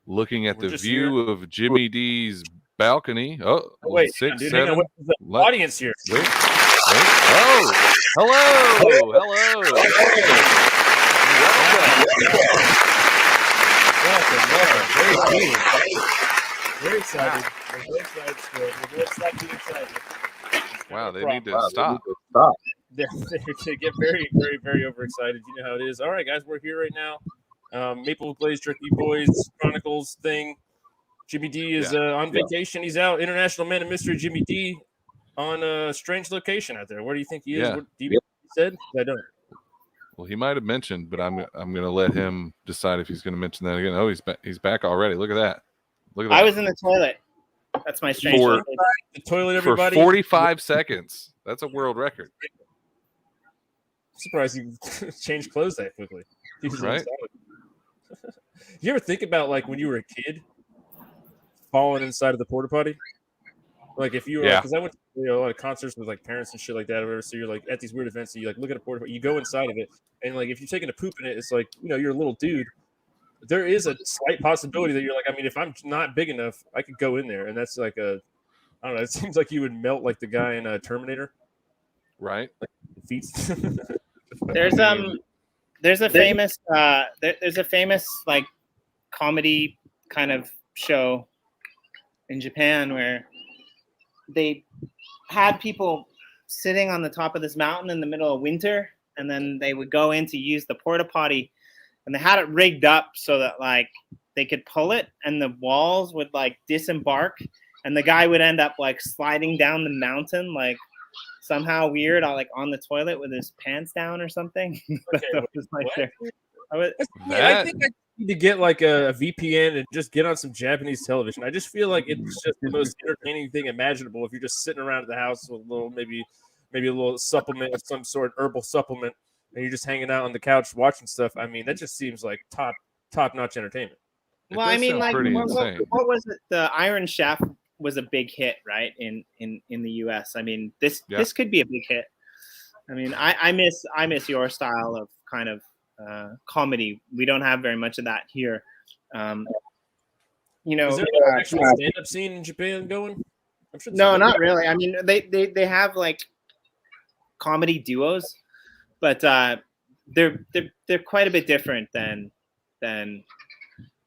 looking at the view of Jimmy D's balcony. Oh, wait, 6, dude, 7. hang on, the audience here. Wait. Oh, hello. Very excited. We're stop being excited. Wow, they need to stop. They get very, very, very overexcited. You know how it is. All right, guys, we're here right now. Maple Glazed Jerky Chronicles thing. Jimmy D is on vacation. He's out. International Man of Mystery Jimmy D on a strange location out there. Where do you think he is? Yeah. What do you said? I don't. Well, he might have mentioned, but I'm going to let him decide if he's going to mention that again. Oh, he's back already. Look at that. I was in the toilet. That's my strange location. The toilet, everybody. For 45 seconds. That's a world record. I'm surprised you changed clothes that quickly. Right? You ever think about like when you were a kid falling inside of the porta potty? Like if you were, because I went to a lot of concerts with like parents and shit like that. Or whatever, so you're like at these weird events, and you like look at a porta potty, you go inside of it, and like if you're taking a poop in it, it's like you're a little dude. There is a slight possibility that you're like, I mean, if I'm not big enough, I could go in there, and that's like I don't know. It seems like you would melt like the guy in Terminator, right? Like feet. There's a famous like comedy kind of show in Japan where they had people sitting on the top of this mountain in the middle of winter, and then they would go in to use the porta potty, and they had it rigged up so that like they could pull it and the walls would like disembark, and the guy would end up like sliding down the mountain like somehow weird on the toilet with his pants down or something. Okay, I think I need to get like a VPN and just get on some Japanese television. I just feel like it's just the most entertaining thing imaginable if you're just sitting around at the house with a little maybe a little supplement of some sort, herbal supplement, and you're just hanging out on the couch watching stuff. I mean, that just seems like top-notch entertainment. Well, I mean, like what was it? The Iron Chef was a big hit, right? In the US. I mean, this could be a big hit. I mean, I miss your style of kind of comedy. We don't have very much of that here. Is there an actual stand-up scene in Japan going? I'm sure no, not really. I mean, they have like comedy duos, but they're quite a bit different than.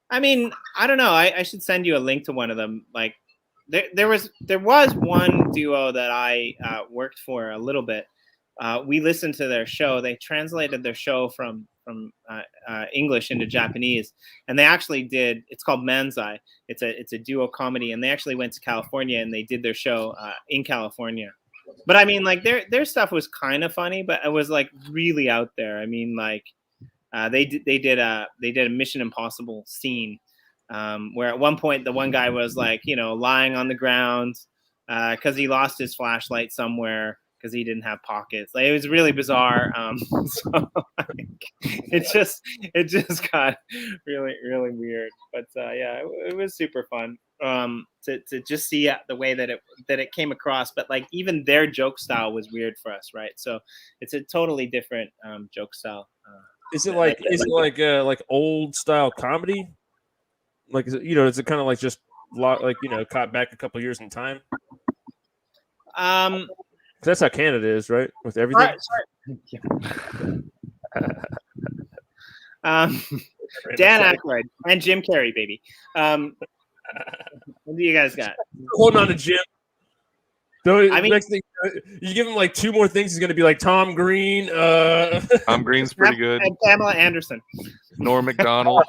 I mean, I don't know. I should send you a link to one of them. Like, there was one duo that I worked for a little bit. We listened to their show. They translated their show from English into Japanese, and they actually did. It's called Manzai. It's a duo comedy, and they actually went to California and they did their show in California. But I mean, like their stuff was kind of funny, but it was like really out there. I mean, like they did a Mission Impossible scene where at one point the one guy was like lying on the ground because he lost his flashlight somewhere because he didn't have pockets. Like, it was really bizarre. So it just got really, really weird. But it was super fun to just see the way that it came across. But like even their joke style was weird for us, right? So it's a totally different joke style. Is it like old style comedy? Like, is it kind of like just like caught back a couple years in time? That's how Canada is, right? With everything. Dan Aykroyd and Jim Carrey, baby. What do you guys got? Hold on to Jim. I mean, next thing, you give him like two more things, he's going to be like Tom Green. Tom Green's pretty good. And Pamela Anderson. Norm Macdonald.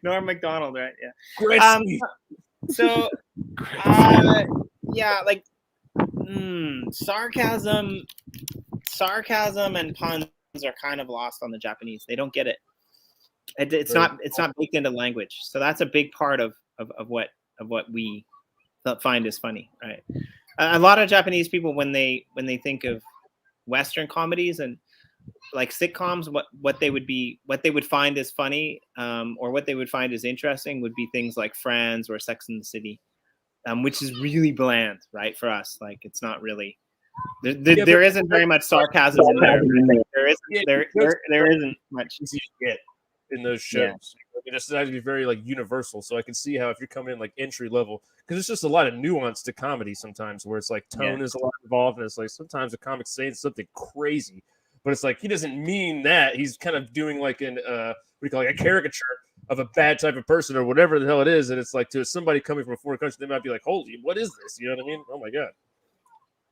Norm Macdonald, right? Yeah. Gretzky. So, yeah, like sarcasm and puns are kind of lost on the Japanese. They don't get it. It's not baked into language. So that's a big part of what we find is funny, right? A lot of Japanese people, when they think of Western comedies and like sitcoms, what they would find as funny, or what they would find as interesting would be things like Friends or Sex and the City, which is really bland, right? For us, like it's not really. There isn't very much sarcasm in there. There isn't much to get in those shows. It decided to be very like universal. So I can see how if you're coming in like entry level, because it's just a lot of nuance to comedy sometimes, where it's like tone is a lot involved, and it's like sometimes a comic's saying something crazy, but it's like he doesn't mean that. He's kind of doing like an what do you call it, a caricature of a bad type of person or whatever the hell it is, and it's like to somebody coming from a foreign country, they might be like, "Holy, what is this?" You know what I mean? Oh my god.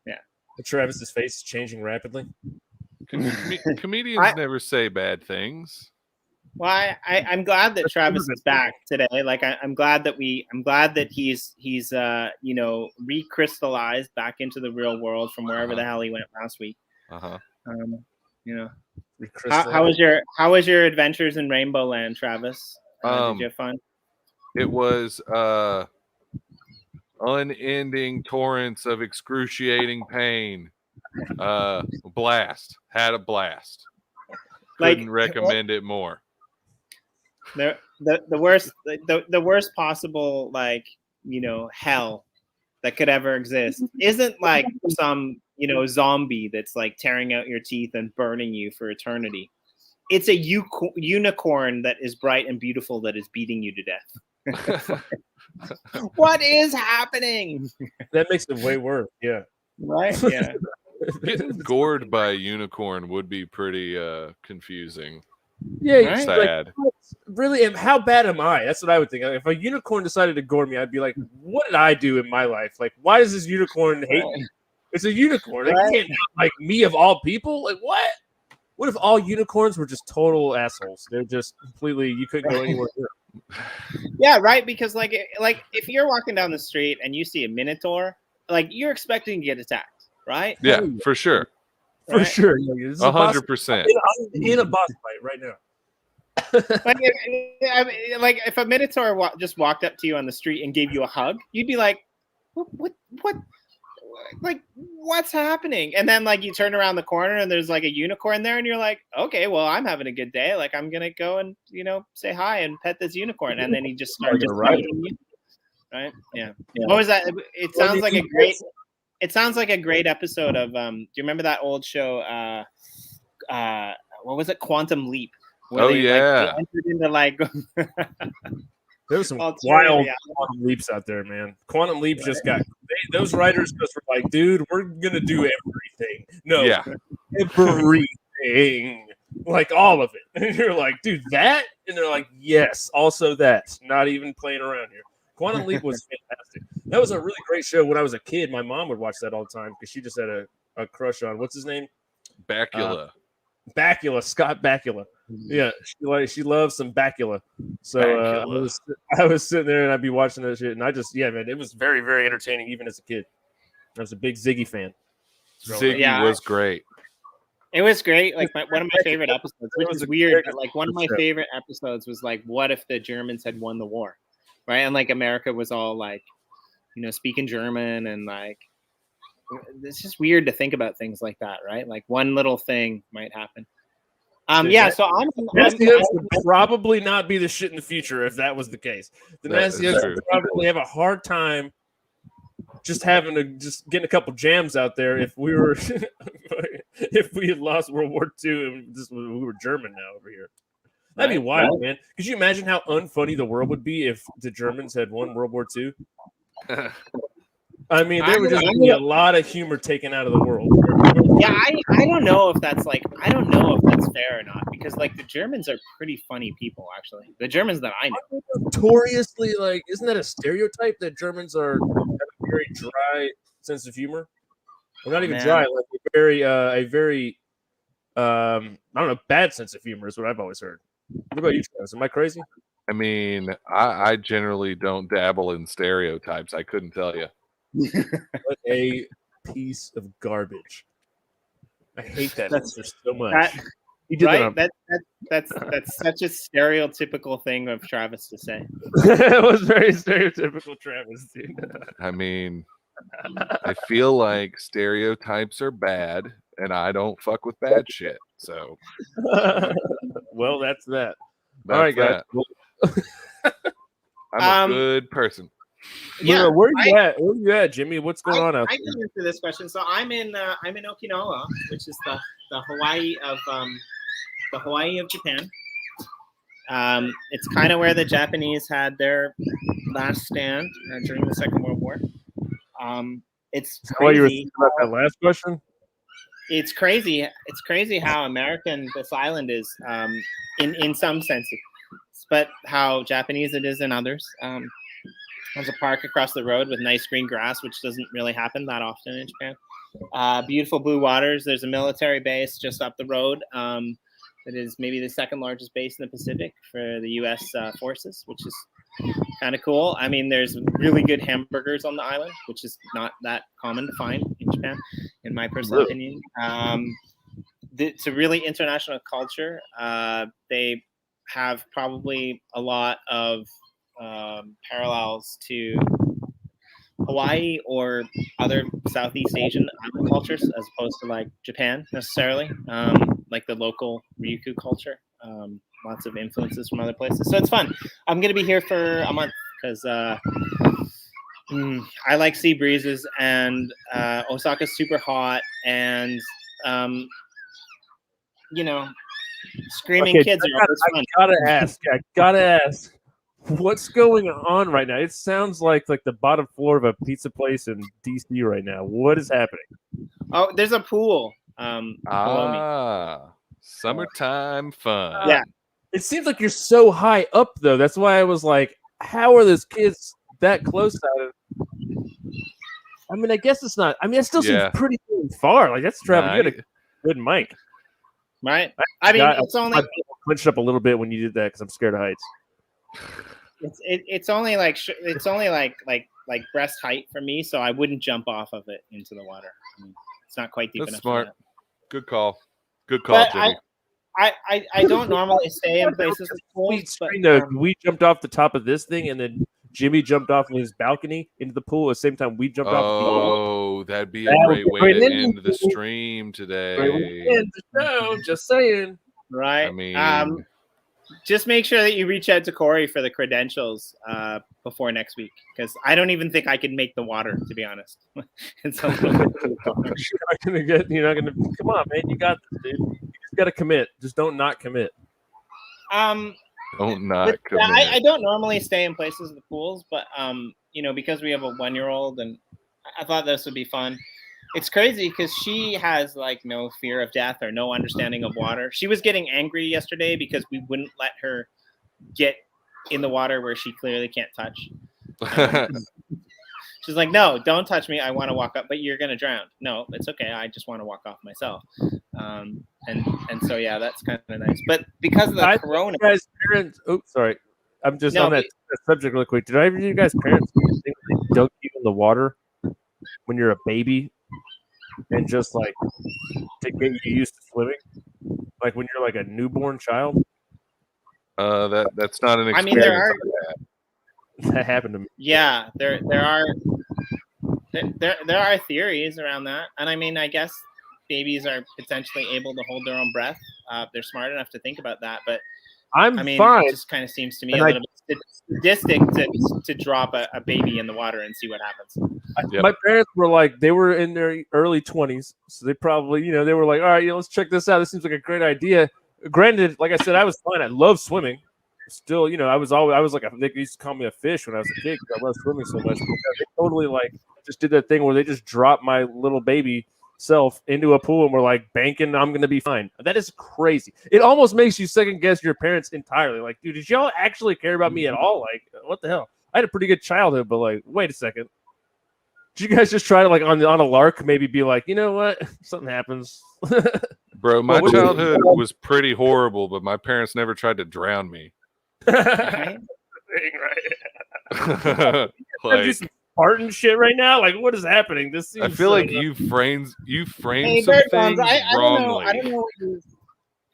Yeah. But Travis's face is changing rapidly. Comedians never say bad things. Well, I'm glad that Travis is back today. Like I'm glad that he's you know, recrystallized back into the real world from wherever the hell he went last week. You know, how was your adventures in Rainbow Land, Travis? Did you have fun? It was unending torrents of excruciating pain. Blast. Had a blast. Couldn't recommend it more. The worst possible, like, you know, hell that could ever exist isn't like some, you know, zombie that's like tearing out your teeth and burning you for eternity. It's a unicorn that is bright and beautiful that is beating you to death. What is happening? That makes it way worse. Yeah. Right? Yeah. Getting gored by a unicorn would be pretty confusing. Yeah, right? Sad. Like, really, how bad am I? That's what I would think. If a unicorn decided to gore me, I'd be like, what did I do in my life? Like, why does this unicorn hate me? It's a unicorn. It can't like me of all people. Like, what? What if all unicorns were just total assholes? They're just completely, you couldn't go anywhere near them. Yeah, right. Because like if you're walking down the street and you see a minotaur, like you're expecting to get attacked, right? Yeah, for sure. For sure. 100%. In a boss fight right now. like if a minotaur just walked up to you on the street and gave you a hug, you'd be like, what? Like, what's happening? And then like you turn around the corner and there's like a unicorn there, and you're like, okay, well, I'm having a good day. Like I'm gonna go and, you know, say hi and pet this unicorn, and then he just starts right? Yeah. What was that? It sounds like a great. It sounds like a great episode of. Do you remember that old show? What was it? Quantum Leap. Where they entered into like. There was some wild Quantum Leaps out there, man. Quantum Leap just got those writers just were like, dude, we're gonna do everything. No, everything, like all of it. And you're like, dude, that, and they're like, yes, also that. Not even playing around here. Quantum Leap was fantastic. That was a really great show. When I was a kid, my mom would watch that all the time because she just had a crush on what's his name, Bakula. Scott Bakula. Yeah, she loves some Bakula. So I was sitting there and I'd be watching that shit, and I just man, it was very, very entertaining even as a kid. I was a big Ziggy fan. Ziggy was great. It was great. Like one of my favorite episodes, which is weird, but like one of my favorite episodes was like, what if the Germans had won the war, right? And like America was all like, you know, speaking German, and like it's just weird to think about things like that, right? Like one little thing might happen. So I'm would probably not be the shit in the future if that was the case. The Nazians would probably have a hard time just getting a couple jams out there if we were if we had lost World War II and we were German now over here. That'd be wild, man. Could you imagine how unfunny the world would be if the Germans had won World War II? I mean, there would just be a lot of humor taken out of the world. Yeah, I don't know if that's fair or not, because like the Germans are pretty funny people, actually. The Germans that I know. Notoriously, like, isn't that a stereotype that Germans have a very dry sense of humor? Well, not even dry, like a very I don't know, bad sense of humor is what I've always heard. What about you guys? Am I crazy? I mean, I generally don't dabble in stereotypes. I couldn't tell you. What a piece of garbage. I hate that answer so much. That's such a stereotypical thing of Travis to say. It was very stereotypical Travis, dude. I mean, I feel like stereotypes are bad, and I don't fuck with bad shit. So, well, that's that. All right, guys. I'm a good person. Yeah, where are you at, Jimmy? What's going on out there? I can answer this question. So I'm in Okinawa, which is the Hawaii of Japan. It's kind of where the Japanese had their last stand during the Second World War. It's What you were crazy. thinking about that last question? It's crazy. It's crazy how American this island is in some senses, but how Japanese it is in others. There's a park across the road with nice green grass, which doesn't really happen that often in Japan. Beautiful blue waters. There's a military base just up the road. That is maybe the second largest base in the Pacific for the U.S. Forces, which is kind of cool. I mean, there's really good hamburgers on the island, which is not that common to find in Japan, in my personal opinion. It's a really international culture. They have probably a lot of parallels to Hawaii or other Southeast Asian island cultures, as opposed to like Japan necessarily, like the local Ryukyu culture. Lots of influences from other places, so it's fun. I'm gonna be here for a month because I like sea breezes, and Osaka's super hot, and screaming kids are always fun. I gotta ask, what's going on right now? It sounds like the bottom floor of a pizza place in DC right now. What is happening? Oh, there's a pool below me. Summertime fun. Yeah. It seems like you're so high up, though. That's why I was like, how are those kids that close out of? I mean, I guess it's not. I mean, it still seems pretty far. Like, that's traveling. You had a good mic. Right. I mean, it's only. I clinched up a little bit when you did that because I'm scared of heights. It's only like breast height for me, so I wouldn't jump off of it into the water. I mean, it's not quite deep enough. That's smart. Good call. Good call, But Jimmy. I don't normally stay in places with pools. We jumped off the top of this thing, and then Jimmy jumped off of his balcony into the pool at the same time we jumped off the pool. Oh, that'd be a great way to end the stream today. End the show, just saying. Right. I mean, just make sure that you reach out to Corey for the credentials before next week, because I don't even think I can make the water, to be honest. It's a little bit you're not gonna come on, man. You got this, dude. You just gotta commit. Just don't not commit. Don't not commit. I don't normally stay in places with pools, but because we have a 1-year-old, and I thought this would be fun. It's crazy because she has like no fear of death or no understanding of water. She was getting angry yesterday because we wouldn't let her get in the water where she clearly can't touch. She's like, no, don't touch me. I want to walk up, but you're going to drown. No, it's okay. I just want to walk off myself. And so, yeah, that's kind of nice. But because of the corona. Guys, parents, sorry. I'm just on that subject real quick. Did either of you guys' parents think they dunk you in the water when you're a baby? And just like to get you used to swimming, like when you're like a newborn child. That's not an experience. I mean, that happened to me. Yeah, there are theories around that, and I mean, I guess babies are potentially able to hold their own breath. They're smart enough to think about that, but I mean, fine. It just kind of seems to me a little bit sadistic to drop a baby in the water and see what happens. Yep. My parents were like, they were in their early 20s, so they probably, they were like, all right, let's check this out. This seems like a great idea. Granted, like I said, I was fine. I love swimming. Still, I was like, they used to call me a fish when I was a kid because I love swimming so much. They totally like just did that thing where they just dropped my little baby self into a pool and we're like banking I'm gonna be fine. That is crazy. It almost makes you second guess your parents entirely. Like, dude, did y'all actually care about me at all? Like, what the hell? I had a pretty good childhood, but like, wait a second. Did you guys just try to like on a lark maybe be like, you know what? Something happens. Bro, my childhood was pretty horrible, but my parents never tried to drown me. Right? Like, Spartan shit right now. Like, what is happening? This seems I feel like you framed some things wrongly. I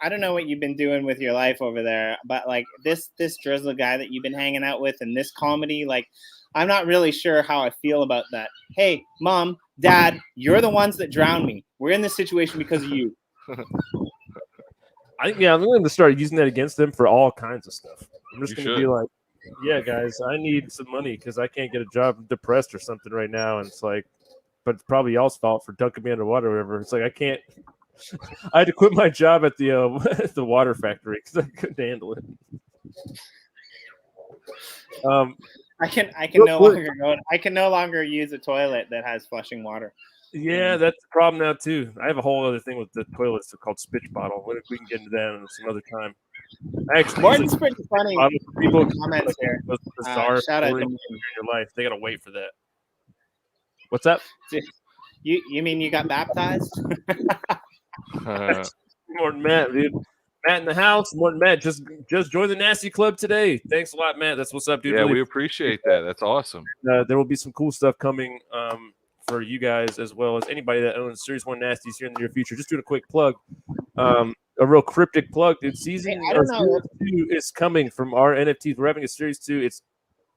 don't know what you've been doing with your life over there, but like this drizzle guy that you've been hanging out with and this comedy, like, I'm not really sure how I feel about that. Hey, mom, dad, you're the ones that drowned me. We're in this situation because of you. I'm going to start using that against them for all kinds of stuff. I'm just going to be like, yeah, guys, I need some money because I can't get a job. I'm depressed or something right now. And it's like, but it's probably y'all's fault for dunking me underwater or whatever. It's like, I can't. I had to quit my job at the water factory because I couldn't handle it. I can no longer go. I can no longer use a toilet that has flushing water. Yeah, that's the problem now too. I have a whole other thing with the toilets called spitch bottle. We can get into that some other time. Actually, Martin's pretty funny. People in the comments here. Bizarre Shout out to in your life. They gotta wait for that. What's up? You mean you got baptized? More than Matt, dude. Matt in the house. More than Matt. Just joined the Nasty Club today. Thanks a lot, Matt. That's what's up, dude. Yeah, really we appreciate that. That's awesome. There will be some cool stuff coming for you guys as well as anybody that owns Series 1 Nasties here in the near future. Just doing a quick plug. A real cryptic plug, dude. Series 2 is coming from our NFTs. We're having a Series 2. It's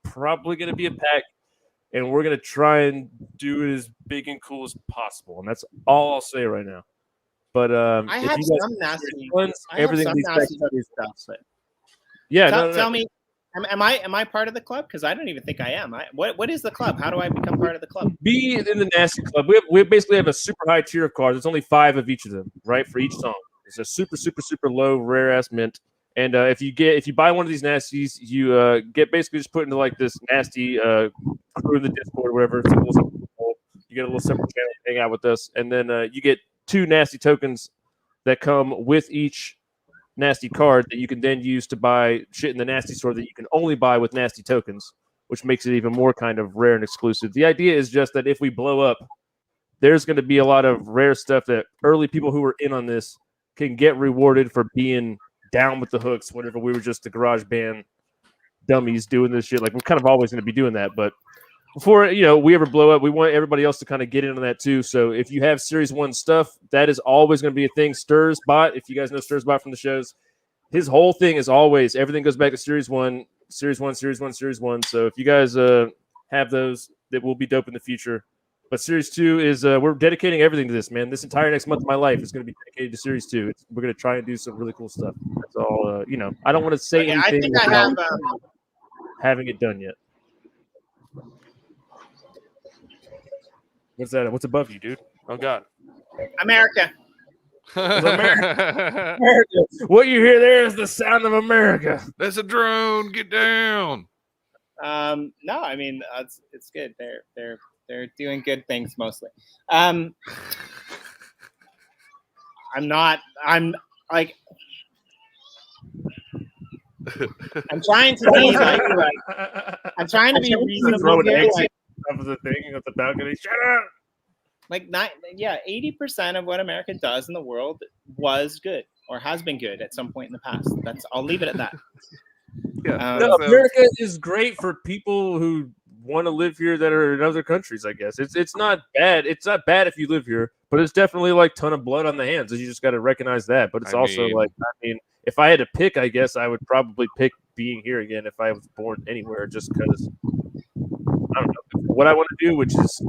probably going to be a pack, and we're going to try and do it as big and cool as possible. And that's all I'll say right now. But I have some nasty ones. Everything stuff. But tell me, am I part of the club? Because I don't even think I am. What is the club? How do I become part of the club? Be in the Nasty Club. We basically have a super high tier of cards. There's only 5 of each of them, right, for each song. It's a super low rare ass mint. And if you buy one of these nasties, you get basically just put into like this nasty crew in the Discord or whatever. It's you get a little separate channel to hang out with us, and then you get 2 nasty tokens that come with each nasty card that you can then use to buy shit in the nasty store that you can only buy with nasty tokens, which makes it even more kind of rare and exclusive. The idea is just that if we blow up, there's going to be a lot of rare stuff that early people who were in on this can get rewarded for being down with the hooks whenever we were just the garage band dummies doing this shit. Like, we're kind of always going to be doing that, but before we ever blow up, we want everybody else to kind of get into that too. So if you have Series 1 stuff, that is always going to be a thing. Stursbot, if you guys know Stursbot from the shows, his whole thing is always everything goes back to Series 1. So if you guys have those, that will be dope in the future. But Series 2 is we're dedicating everything to this, man. This entire next month of my life is going to be dedicated to Series 2. We're going to try and do some really cool stuff. That's all. I don't want to say anything. I think I have having it done yet. What's that? What's above you, dude? Oh God, America. America. What you hear there is the sound of America. That's a drone. Get down. No, I mean it's good. They're doing good things mostly. I'm like. I'm trying to be I'm trying to be reasonable here. Of the thing at the balcony. Shut up. 80% of what America does in the world was good or has been good at some point in the past. I'll leave it at that. America is great for people who want to live here that are in other countries. I guess it's not bad. It's not bad if you live here, but it's definitely like ton of blood on the hands. You just got to recognize that. But it's if I had to pick, I guess I would probably pick being here again if I was born anywhere, just because. I don't know what I want to do, which is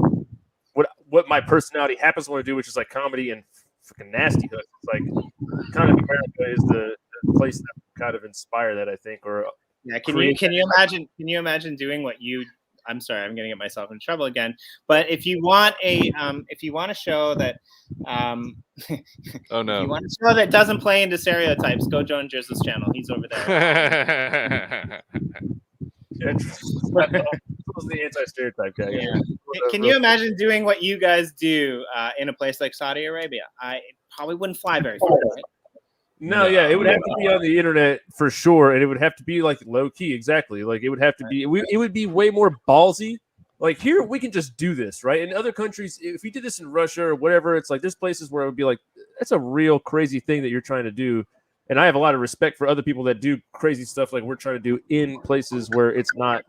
what my personality happens to want to do, which is like comedy and freaking nasty hooks. It's like kind of America is the place that kind of inspire that, I think. Or can you imagine doing what you? I'm sorry, I'm going to get myself in trouble again. But if you want a show that oh no, if you want a show that doesn't play into stereotypes, go join Jizz's channel. He's over there. The anti-stereotype guy. Yeah. Can you imagine doing what you guys do in a place like Saudi Arabia? I probably wouldn't fly very far. Right? No, it would have to be on the internet for sure, and it would have to be like low key. Exactly, like it would have to be. It would be way more ballsy. Like here, we can just do this, right? In other countries, if you did this in Russia or whatever, it's like there's places where it would be like that's a real crazy thing that you're trying to do. And I have a lot of respect for other people that do crazy stuff like we're trying to do in places where it's not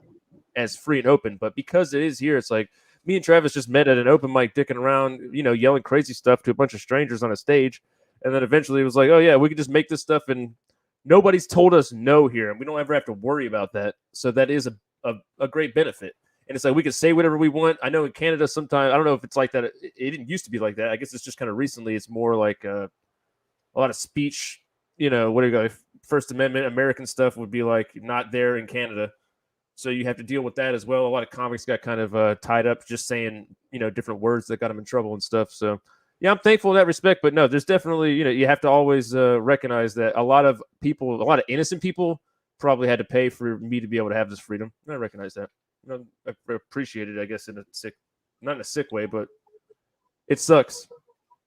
as free and open. But because it is here, it's like me and Travis just met at an open mic dicking around, yelling crazy stuff to a bunch of strangers on a stage. And then eventually it was like, oh yeah, we could just make this stuff and nobody's told us no here. And we don't ever have to worry about that. So that is a great benefit. And it's like we can say whatever we want. I know in Canada sometimes, I don't know if it's like that. It didn't used to be like that. I guess it's just kind of recently. It's more like a lot of speech, what do you go? First Amendment American stuff would be like not there in Canada. So you have to deal with that as well. A lot of comics got kind of tied up just saying, different words that got them in trouble and stuff. So, yeah, I'm thankful in that respect. But no, there's definitely, you have to always recognize that a lot of innocent people probably had to pay for me to be able to have this freedom. And I recognize that. I appreciate it, I guess, not in a sick way, but it sucks.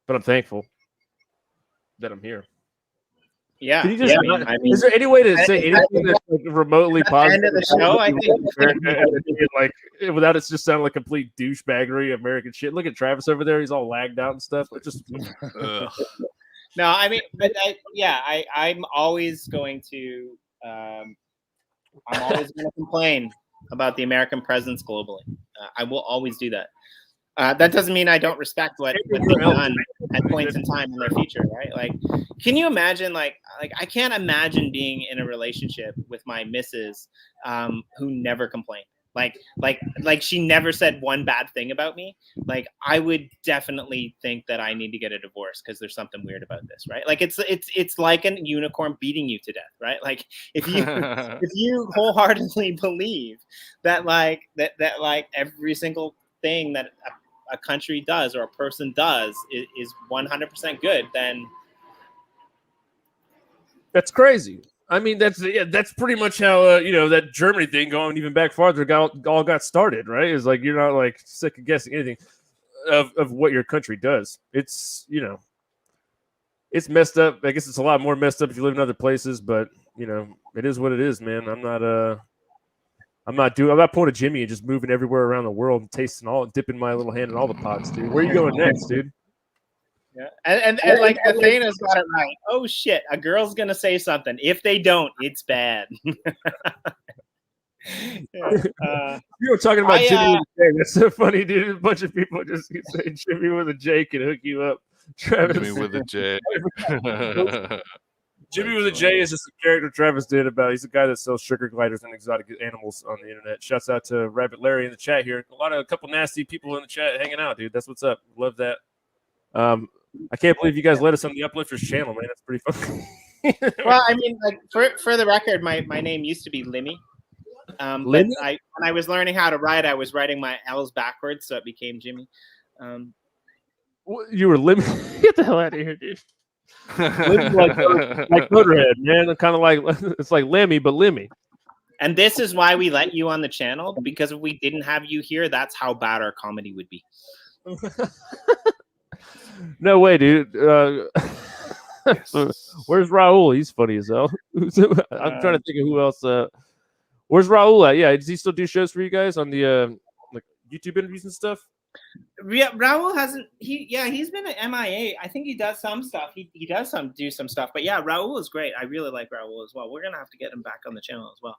But I'm thankful that I'm here. Yeah. Can you just is there any way to say anything that's like remotely positive? End of the show, I think. Like without it just sounding like complete douchebaggery American shit. Look at Travis over there; he's all lagged out and stuff. But just no, I mean, but I'm always going to complain about the American presence globally. I will always do that. That doesn't mean I don't respect what they've done at points in time in their future, right? Like, can you imagine, like I can't imagine being in a relationship with my missus who never complained. Like she never said one bad thing about me. Like, I would definitely think that I need to get a divorce because there's something weird about this, right? Like, it's like a unicorn beating you to death, right? Like, if you wholeheartedly believe that like every single thing that a country does or a person does is 100% good, then that's crazy. I mean, that's pretty much how that Germany thing going even back farther got started, right? Is like you're not like second guessing anything of what your country does. It's it's messed up. I guess it's a lot more messed up if you live in other places, but it is what it is, man. I'm not pulling a Jimmy and just moving everywhere around the world and tasting dipping my little hand in all the pots, dude. Where are you going next, dude? Yeah, and like Athena's got it right. Oh shit, a girl's gonna say something. If they don't, it's bad. You were talking about Jimmy with a J. That's so funny, dude. A bunch of people just say Jimmy with a J can hook you up. Travis. Jimmy with a J. Jimmy with a J is just a character Travis did about. He's a guy that sells sugar gliders and exotic animals on the internet. Shouts out to Rabbit Larry in the chat here. A couple nasty people in the chat hanging out, dude. That's what's up. Love that. I can't believe you guys let us on the Uplifters channel, man. That's pretty fun. Well, I mean, like for the record, my name used to be Limmy. But when I was learning how to write, I was writing my L's backwards, so it became Jimmy. You were Limmy. Get the hell out of here, dude. like Motorhead, man. Kind of like it's like Lemmy, but Lemmy. And this is why we let you on the channel, because if we didn't have you here, that's how bad our comedy would be. No way, dude. Where's Raul? He's funny as hell. I'm trying to think of who else. Where's Raul at? Yeah, does he still do shows for you guys on the like YouTube interviews and stuff? Yeah, Raul hasn't. He's been at MIA. I think he does some stuff. He does do some stuff. But yeah, Raul is great. I really like Raul as well. We're gonna have to get him back on the channel as well.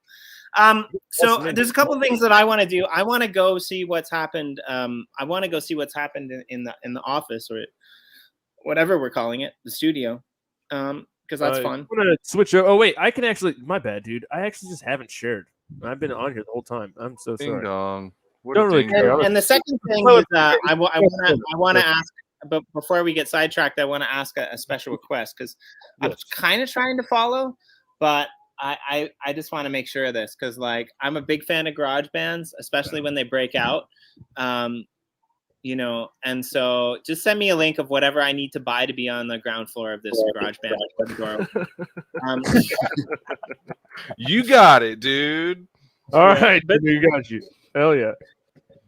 So there's a couple of things that I want to do. I want to go see what's happened. I want to go see what's happened in the office, or whatever we're calling it, the studio. Because that's fun. I'm gonna switch. Oh wait, I can actually. My bad, dude. I actually just haven't shared. I've been on here the whole time. I'm so sorry. Ding dong. Don't really care. And the second thing is, I want to ask, but before we get sidetracked, I want to ask a special request, because I'm kind of trying to follow, but I just want to make sure of this, because like I'm a big fan of garage bands, especially when they break out, and so just send me a link of whatever I need to buy to be on the ground floor of this garage band. You got it, dude. All right, you got you. Hell yeah.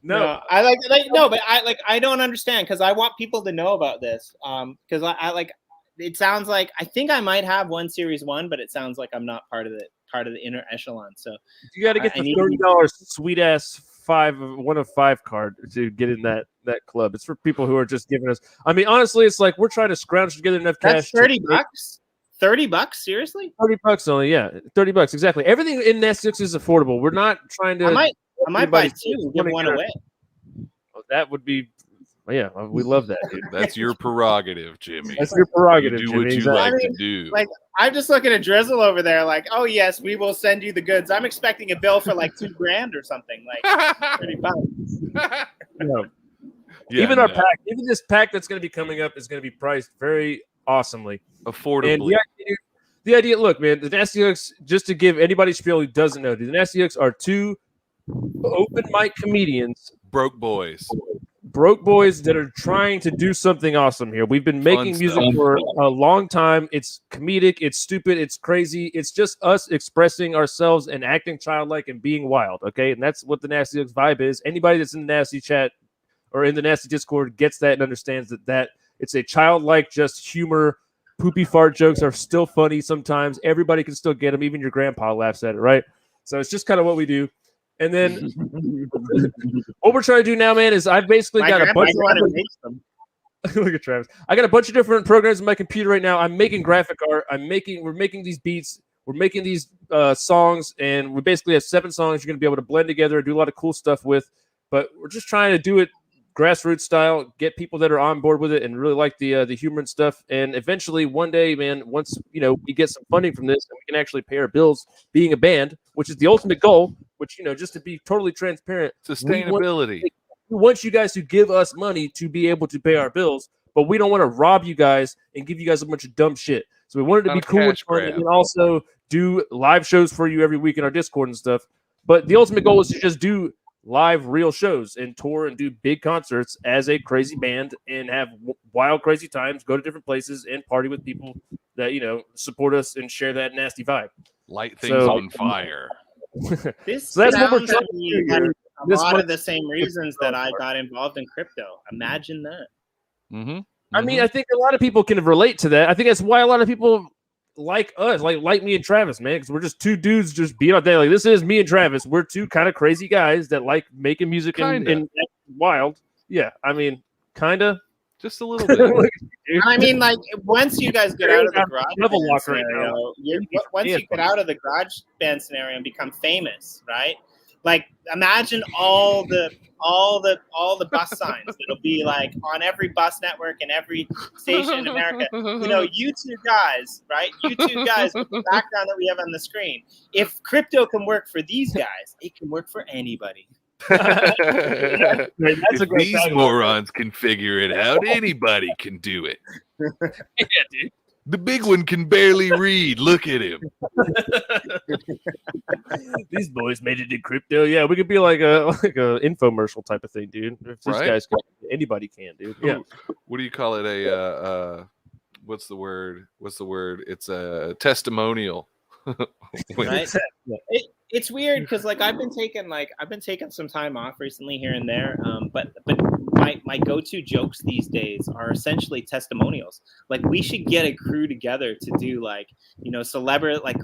No, I but I don't understand, because I want people to know about this. Because I like, it sounds like I think I might have one Series 1, but it sounds like I'm not part of the inner echelon. So you got to get the $30 sweet ass 1 of 5 card to get in that club. It's for people who are just giving us. I mean, honestly, it's like we're trying to scrounge together enough cash. That's $30. $30, seriously? $30 only, yeah. $30 exactly. Everything in Netflix is affordable. We're not trying to. I might buy 2 and give 1 away. Well, that would be, yeah. We love that, dude. That's your prerogative, Jimmy. That's your prerogative. You do what you like to do. Like, I'm just looking at Drizzle over there, like, oh yes, we will send you the goods. I'm expecting a bill for like $2,000 or something, like $30. No. Yeah, even our pack, even this pack that's going to be coming up is going to be priced very awesomely, affordably. And the idea, look, man, the Nasty Hooks. Just to give anybody spiel who doesn't know, the Nasty Hooks are 2 open mic comedians, broke boys broke boys that are trying to do something awesome here. We've been making music for a long time. It's comedic, it's stupid, it's crazy. It's just us expressing ourselves and acting childlike and being wild, okay? And that's what the Nasty Looks vibe is. Anybody that's in the Nasty chat or in the Nasty Discord gets that and understands that it's a childlike, just humor. Poopy fart jokes are still funny sometimes. Everybody can still get them. Even your grandpa laughs at it, right? So it's just kind of what we do. And then what we're trying to do now, man, is I've basically got a bunch of look at Travis. I got a bunch of different programs on my computer right now. I'm making graphic art. We're making these beats. We're making these songs, and we basically have 7 songs you're going to be able to blend together and do a lot of cool stuff with. But we're just trying to do it grassroots style, get people that are on board with it and really like the humor and stuff. And eventually, one day, man, once we get some funding from this and we can actually pay our bills, being a band, which is the ultimate goal. Which just to be totally transparent, sustainability. We want you guys to give us money to be able to pay our bills, but we don't want to rob you guys and give you guys a bunch of dumb shit. So we wanted to be cool and fun, and also do live shows for you every week in our Discord and stuff. But the ultimate goal is to just do live real shows and tour and do big concerts as a crazy band and have wild crazy times, go to different places and party with people that support us and share that nasty vibe, light things on fire. This so that's what we're trying to do. A lot of the same reasons that I got involved in crypto. Imagine that. I mean, I think a lot of people can relate to that. I think that's why a lot of people like us, like me and Travis, man, because we're just 2 dudes just being out there. Like, this is me and Travis. We're 2 kind of crazy guys that like making music and wild. Yeah, I mean, kind of. Just a little bit. I mean, like, once you guys get out of the garage band scenario, once you get out of the garage band scenario and become famous, right? Like, imagine all the bus signs that'll be like on every bus network and every station in America. You 2 guys, right? You 2 guys with the background that we have on the screen. If crypto can work for these guys, it can work for anybody. If these morons can figure it out, anybody can do it. Yeah, dude. The big one can barely read. Look at him. These boys made it in crypto. Yeah, we could be like a infomercial type of thing, dude. If these guys can, anybody can, dude. Yeah. What do you call it? What's the word? It's a testimonial. Right? It's weird because like I've been taking some time off recently here and there, but my go-to jokes these days are essentially testimonials. Like, we should get a crew together to do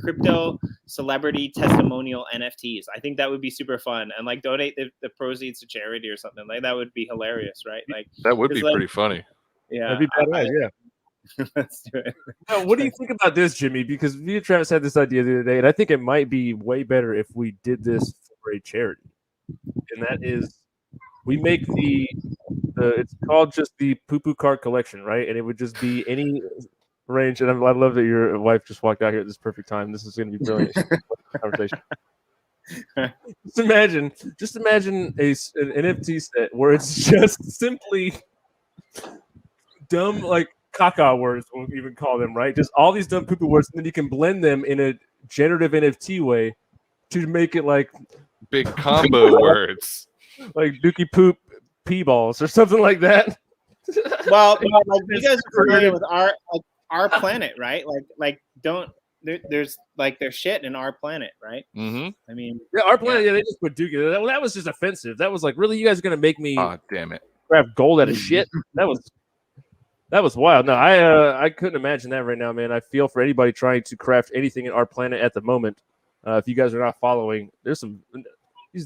crypto celebrity testimonial NFTs. I think that would be super fun, and like donate the proceeds to charity or something. Like, that would be hilarious, right? Like, that would be pretty funny. Yeah, that'd be badass. Yeah. Let's do it. Now, what do you think about this, Jimmy? Because me and Travis had this idea the other day, and I think it might be way better if we did this for a charity. And that is, we make it's called just the Poo Poo Card Collection, right? And it would just be any range. And I love that your wife just walked out here at this perfect time. This is going to be brilliant conversation. Just imagine an NFT set where it's just simply dumb, like, caca words, we'll even call them, right? Just all these dumb poo-poo words, and then you can blend them in a generative NFT way to make it like big combo words, like dookie poop pee balls or something like that. Well, like, you guys are familiar with our planet, right? There's shit in our planet, right? Mm-hmm. I mean, yeah, our planet. Yeah, they just put dookie. Well, that was just offensive. That was like, really, you guys are gonna make me? Oh, damn it! Grab gold out of shit. That was wild. No, I couldn't imagine that right now, man. I feel for anybody trying to craft anything in our planet at the moment. If you guys are not following, these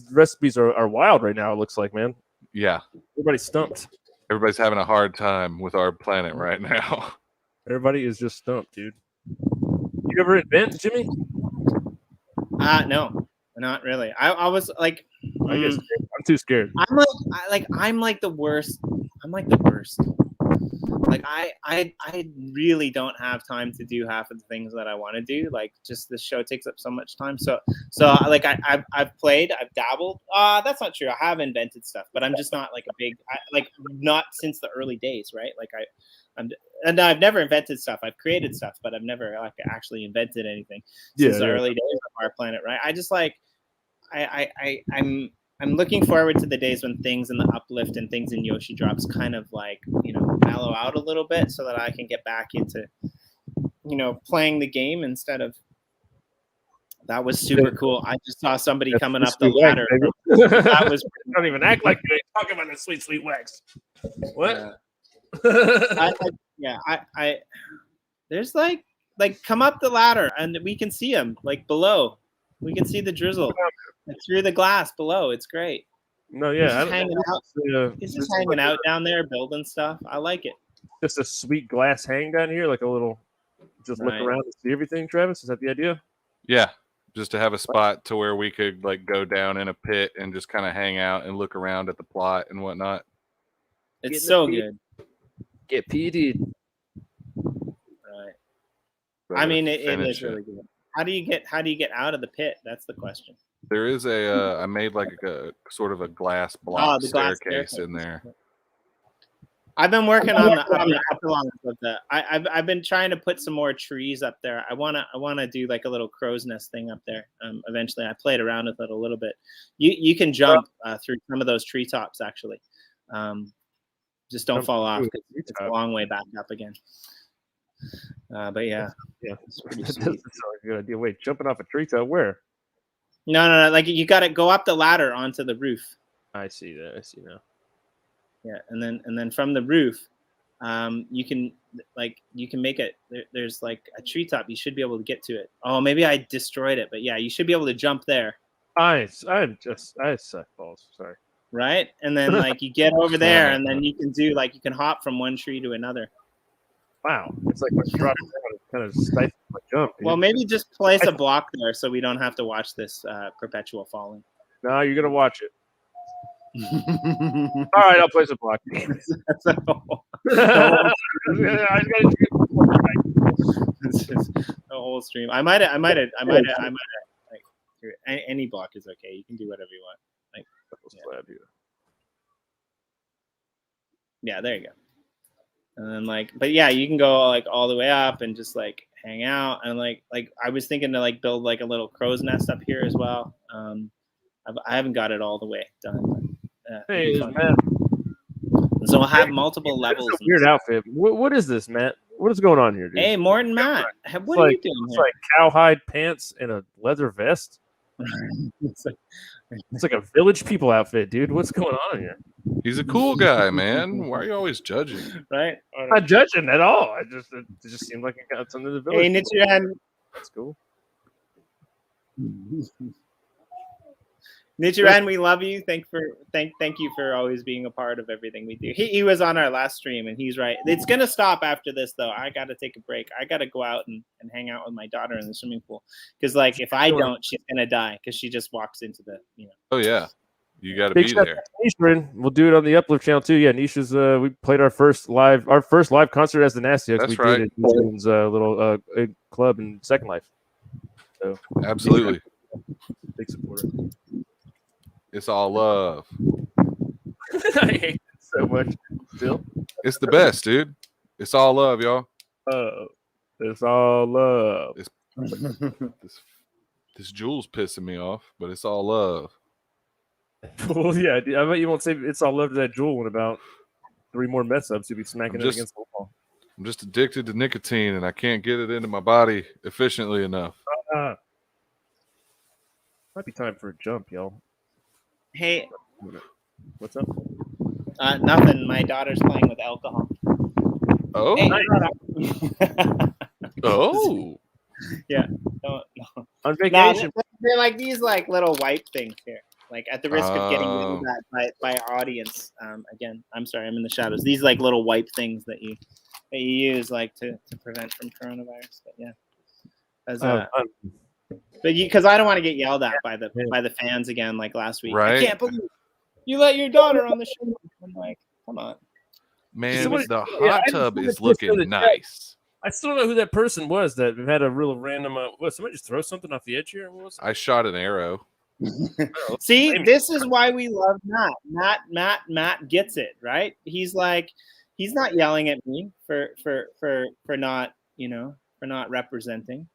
recipes are wild right now. It looks like, man. Yeah, everybody's stumped. Everybody's having a hard time with our planet right now. Everybody is just stumped, dude. You ever invent, Jimmy? No, not really. I was like, I guess I'm too scared. I'm like the worst. I'm like the worst. Like, I really don't have time to do half of the things that I want to do. Like, just this show takes up so much time. So like I've played, I've dabbled. That's not true. I have invented stuff, but I'm just not like a big, not since the early days, right? Like and I've never invented stuff. I've created stuff, but I've never like actually invented anything since the early days of our planet, right? I just like, I'm I'm looking forward to the days when things in the uplift and things in Yoshi drops kind of like, mellow out a little bit so that I can get back into, playing the game instead of. That was super cool. I just saw somebody coming up the ladder. That was. Don't even act like you're talking about the sweet, sweet wax. What? I there's like come up the ladder and we can see him like below. We can see the drizzle through the glass below. It's great. No, yeah, he's just hanging out down there building stuff. I like it. Just a sweet glass hang down here, like a little. Just look around and see everything. Travis, is that the idea? Yeah, just to have a spot to where we could like go down in a pit and just kind of hang out and look around at the plot and whatnot. It's so good. Get PD'd. Right. I mean, it is really good. How do you get out of the pit? That's the question. There is I made like a sort of a glass block staircase in there. I've been working on the upper of the. I've been trying to put some more trees up there. I wanna do like a little crow's nest thing up there. Eventually, I played around with it a little bit. You can jump through some of those treetops actually. Just don't fall off. It's a long way back up again. But yeah, it's pretty sweet. That's a good idea. Wait, jumping off a treetop where? No. Like you got to go up the ladder onto the roof. I see that. I see now. Yeah, and then from the roof, you can make it. There's like a treetop. You should be able to get to it. Oh, maybe I destroyed it, but yeah, you should be able to jump there. I suck balls. Sorry. Right, and then like you get over there, and then you can hop from one tree to another. Wow, it's like when dropping down, kind of stifles my jump. Dude. Well, maybe just place a block there so we don't have to watch this perpetual falling. No, you're gonna watch it. All right, I'll place a block. That's a whole. A whole stream. I might like any block is okay. You can do whatever you want. Yeah, there you go. And then but yeah, you can go like all the way up and just like hang out and like I was thinking to like build like a little crow's nest up here as well. I haven't got it all the way done. Hey, Matt. So we'll have multiple levels. It's a weird outfit. What is this, Matt? What is going on here, dude? Hey, Morton, Matt. What are you doing It's here? like cowhide pants and a leather vest. It's like a Village People outfit, dude. What's going on here? He's a cool guy, man. Why are you always judging? Right? I'm not judging at all. It just seemed like it got something to the Village. Hey, Nichiren. That's cool. Nichiren, we love you. Thank you for always being a part of everything we do. He was on our last stream, and he's right. It's gonna stop after this, though. I gotta take a break. I gotta go out and hang out with my daughter in the swimming pool. Because like if I don't, she's gonna die because she just walks into the Oh yeah, you gotta be there. We'll do it on the Uplift channel too. Yeah, Nisha's. We played our first live concert as the Nasty X. That's we right. did at Nisha's little club in Second Life. So Absolutely, big supporter. It's all love. I hate it so much. Still, it's the best, dude. It's all love, y'all. It's all love. This Jules pissing me off, but it's all love. Well, yeah, I bet you won't say it's all love to that Jewel in about 3 more mess ups. You'll be smacking it against the wall. I'm just addicted to nicotine, and I can't get it into my body efficiently enough. Might be time for a jump, y'all. Hey. What's up? Nothing. My daughter's playing with alcohol. Oh. Hey, Oh. Yeah. No. On vacation. No, they're like these like little wipe things here. Like at the risk of getting yelled at by our audience. Again, I'm sorry, I'm in the shadows. These like little wipe things that you use like to prevent from coronavirus. But yeah. But because I don't want to get yelled at by the fans again like last week. Right. I can't believe you let your daughter on the show. I'm like, come on. Man, the hot tub is looking nice. I still don't know who that person was that had a real random. What? Somebody just throw something off the edge here? What was it? I shot an arrow. See, this is why we love Matt. Matt gets it, right? He's like, he's not yelling at me for not, for not representing.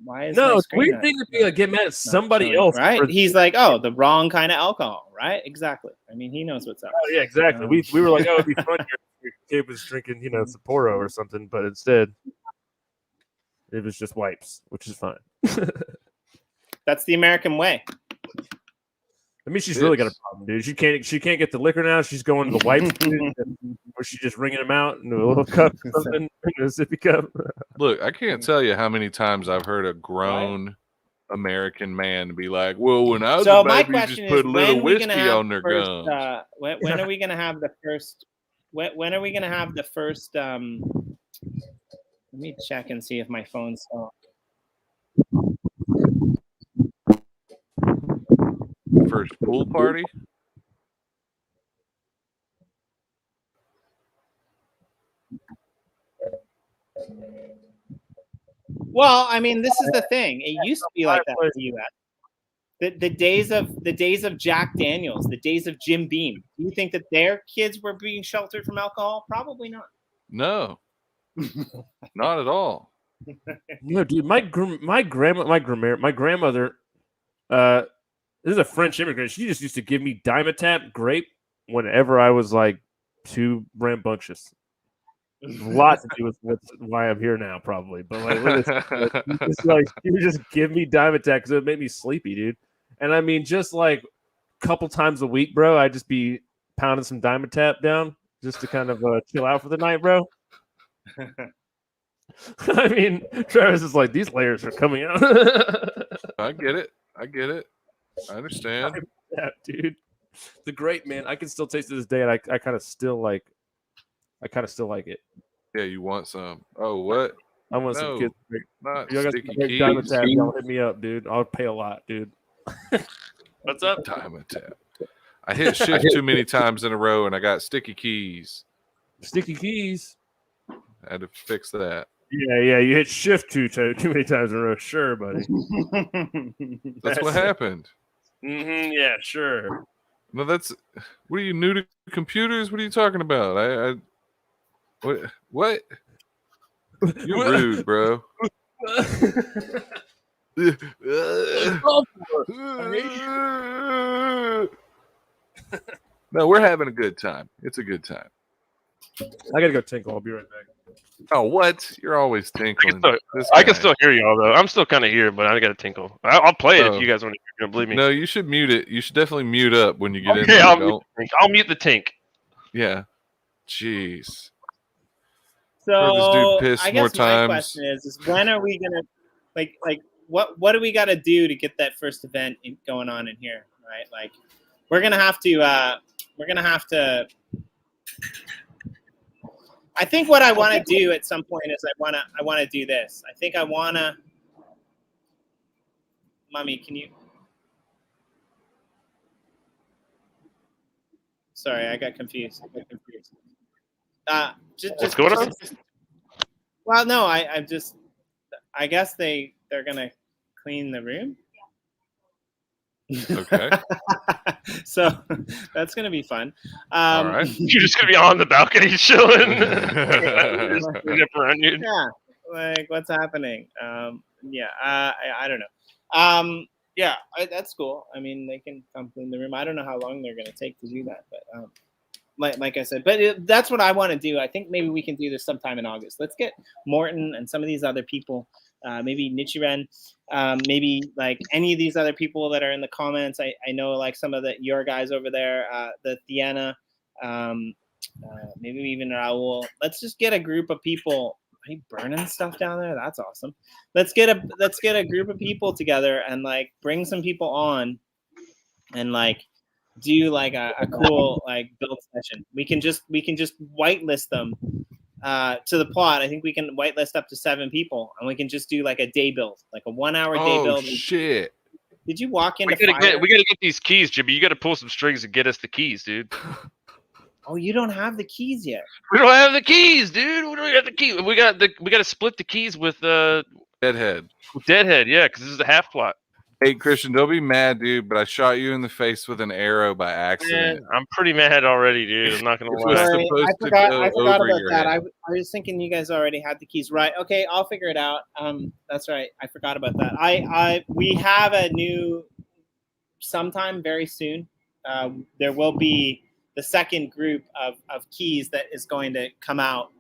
Why is No, my it's screen weird not- thing to be like get mad at somebody showing, else, right? for- He's like, oh, the wrong kind of alcohol, right? Exactly. I mean, he knows what's up. Oh yeah, exactly. We were like, oh, it'd be fun if your kid was drinking, Sapporo or something, but instead, it was just wipes, which is fine. That's the American way. I mean, she's really got a problem, dude. She can't get the liquor now. She's going to the wipes, dude, or she's just wringing them out in a little cup or something, in a sippy cup. Look, I can't tell you how many times I've heard a grown American man be like, "Well, when I was So a my baby, you question just is, put a little when are we gonna whiskey have on their the first, gums." when are we gonna have the first? When are we gonna have the first? Let me check and see if my phone's still. First pool party. Well, I mean, this is the thing. It used to be like that in the U.S. The days of Jack Daniels, the days of Jim Beam. Do you think that their kids were being sheltered from alcohol? Probably not. No, not at all. No, dude, my grandmother, this is a French immigrant. She just used to give me Dimetap grape whenever I was like too rambunctious. A lot to do with why I'm here now, probably. But like, she would just give me Dimetap because it would make me sleepy, dude. And I mean, just like a couple times a week, bro, I'd just be pounding some Dimetap down just to kind of chill out for the night, bro. I mean, Travis is like, these layers are coming out. I get it. I understand. Yeah, dude. The grape, man. I can still taste it to this day, and I kind of still like. It. Yeah, you want some? Oh, what? I want some kids. Not Y'all got sticky some keys. Dimetap. Y'all hit me up, dude. I'll pay a lot, dude. What's up? Dimetap. I hit shift too many times in a row, and I got sticky keys. Sticky keys. I had to fix that. Yeah. You hit shift too many times in a row. Sure, buddy. That's what happened. Mm-hmm. Yeah, sure. No, that's. What are you, new to computers? What are you talking about? What? You're rude, bro. No, we're having a good time. It's a good time. I gotta go tinkle. I'll be right back. Oh, what? You're always tinkling. I can still hear y'all though. I'm still kind of here, but I gotta tinkle. I'll play it if you guys want to believe me. No, you should mute it. You should definitely mute up when you get in. Okay, I'll mute the tink. Yeah. Jeez. So this dude pissed I more guess my times. question is when are we gonna like what do we got to do to get that first event going on in here, right? Like we're gonna have to. I think what I want to do at some point is I want to do this. I think I want to. Mommy, can you? Sorry, I got confused. What's going on? Well, no, I guess they're gonna clean the room. Okay. So that's gonna be fun. All right. You're just gonna be on the balcony chilling. Yeah, like what's happening? I don't know. Yeah, that's cool. I mean, they can come clean the room. I don't know how long they're gonna take to do that, but like I said, but that's what I want to do. I think maybe we can do this sometime in August. Let's get Morton and some of these other people, maybe Nichiren, maybe like any of these other people that are in the comments. I know like some of your guys over there, the Thiena, maybe even Raul. Let's just get a group of people. Are you burning stuff down there? That's awesome. Let's get a group of people together and like bring some people on and like do like a cool like build session. We can just whitelist them to the plot. I think we can whitelist up to 7 people, and we can just do like a day build, like a 1-hour day build. Oh shit! Did you walk into? We gotta get these keys, Jimmy. You gotta pull some strings and get us the keys, dude. Oh, you don't have the keys yet. We don't have the keys, dude. We don't have the keys. We gotta split the keys with Deadhead. Deadhead, yeah, because this is the half plot. Hey, Christian, don't be mad, dude, but I shot you in the face with an arrow by accident. I'm pretty mad already, dude. I'm not gonna This was lie. Sorry, supposed I to forgot. go I forgot over about your that. head. I was thinking you guys already had the keys. Right. Okay, I'll figure it out. That's right. I forgot about that. We have a new sometime very soon. There will be the second group of keys that is going to come out.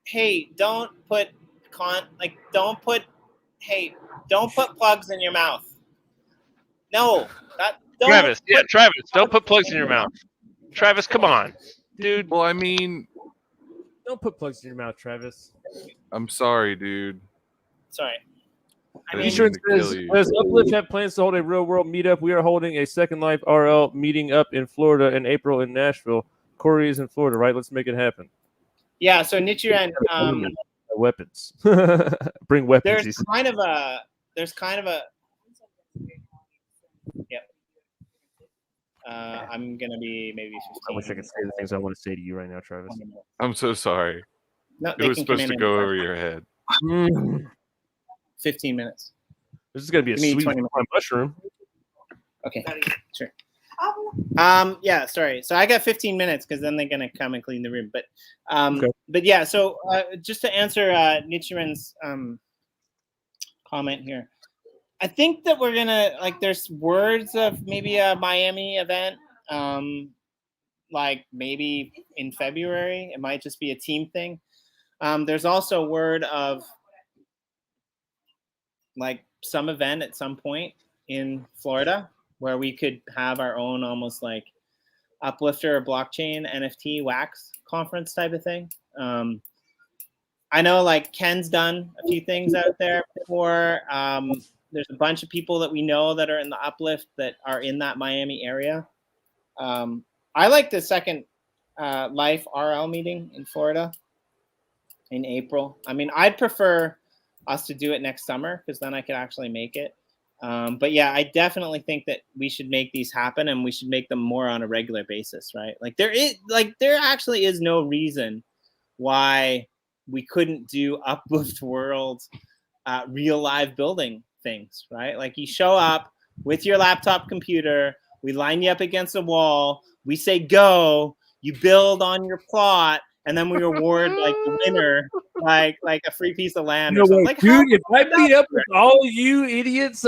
Hey, don't put plugs in your mouth. No, Travis, don't put plugs in your mouth. Travis, come on, dude. Well, I mean, Don't put plugs in your mouth, Travis. I'm sorry, dude. Sorry. I T didn't shirt mean to kill says, you. does Uplift have plans to hold a real world meetup? We are holding a Second Life RL meeting up in Florida in April in Nashville. Corey is in Florida, right? Let's make it happen. Yeah, so Nichiren, Weapons. Bring weapons. there's kind of a yep. I'm gonna be maybe 15. I wish I could say the things I want to say to you right now, Travis. I'm so sorry. No, It was supposed to go over your head. 15 minutes. This is gonna be a Give me sweet 20 minutes. mushroom. Okay, sure. Yeah, sorry. So I got 15 minutes because then they're gonna come and clean the room. But Okay. but yeah. So just to answer Nichiren's comment here, I think that we're gonna there's words of maybe a Miami event, like maybe in February. It might just be a team thing. There's also word of like some event at some point in Florida where we could have our own almost like uplifter or blockchain NFT wax conference type of thing. I know like Ken's done a few things out there before. There's a bunch of people that we know that are in the Uplift that are in that Miami area. I like the Second Life RL meeting in Florida in April. I mean, I'd prefer us to do it next summer because then I could actually make it. But yeah, I definitely think that we should make these happen and we should make them more on a regular basis, right? There actually is no reason why we couldn't do Uplift World real live building things, right? Like you show up with your laptop computer, we line you up against a wall, we say go, you build on your plot, and then we reward like the winner like a free piece of land or something. Dude, if I meet up with all you idiots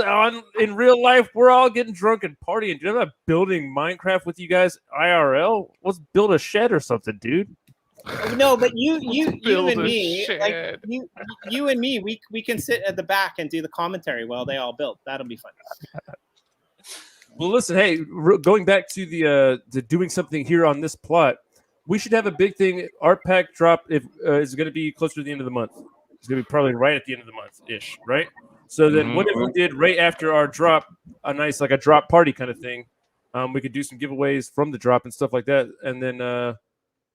in real life, we're all getting drunk and partying. Dude, I'm not building Minecraft with you guys IRL. Let's build a shed or something, dude. No, but you and me, like you and me, we can sit at the back and do the commentary while they all build. That'll be fun. Well, listen, hey, going back to the doing something here on this plot, we should have a big thing. Art pack drop is going to be closer to the end of the month. It's going to be probably right at the end of the month ish, right? So then, what if we did right after our drop a nice like a drop party kind of thing? We could do some giveaways from the drop and stuff like that, and then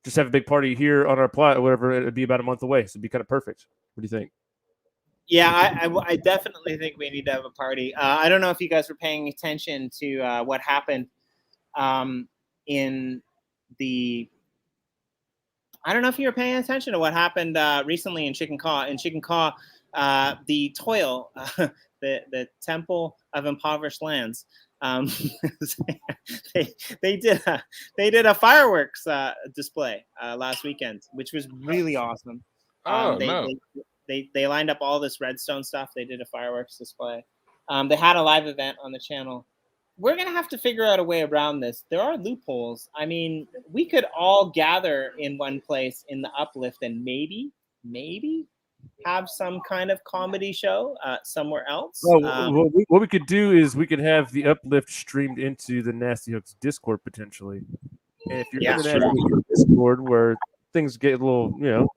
just have a big party here on our plot or whatever. It'd be about a month away, so it'd be kind of perfect. What do you think? Yeah, I definitely think we need to have a party. I don't know if you guys were paying attention to what happened in the. I don't know if you were paying attention to what happened recently in Chicken Caw. In Chicken Caw, the Toil, the Temple of Impoverished Lands, they did a fireworks display last weekend, which was really awesome. They lined up all this redstone stuff. They did a fireworks display. They had a live event on the channel. We're going to have to figure out a way around this. There are loopholes. I mean, we could all gather in one place in the Uplift and maybe have some kind of comedy show somewhere else. Well, what we could do is we could have the Uplift streamed into the Nasty Hooks Discord potentially. And if you're in the Nasty Hooks Discord where things get a little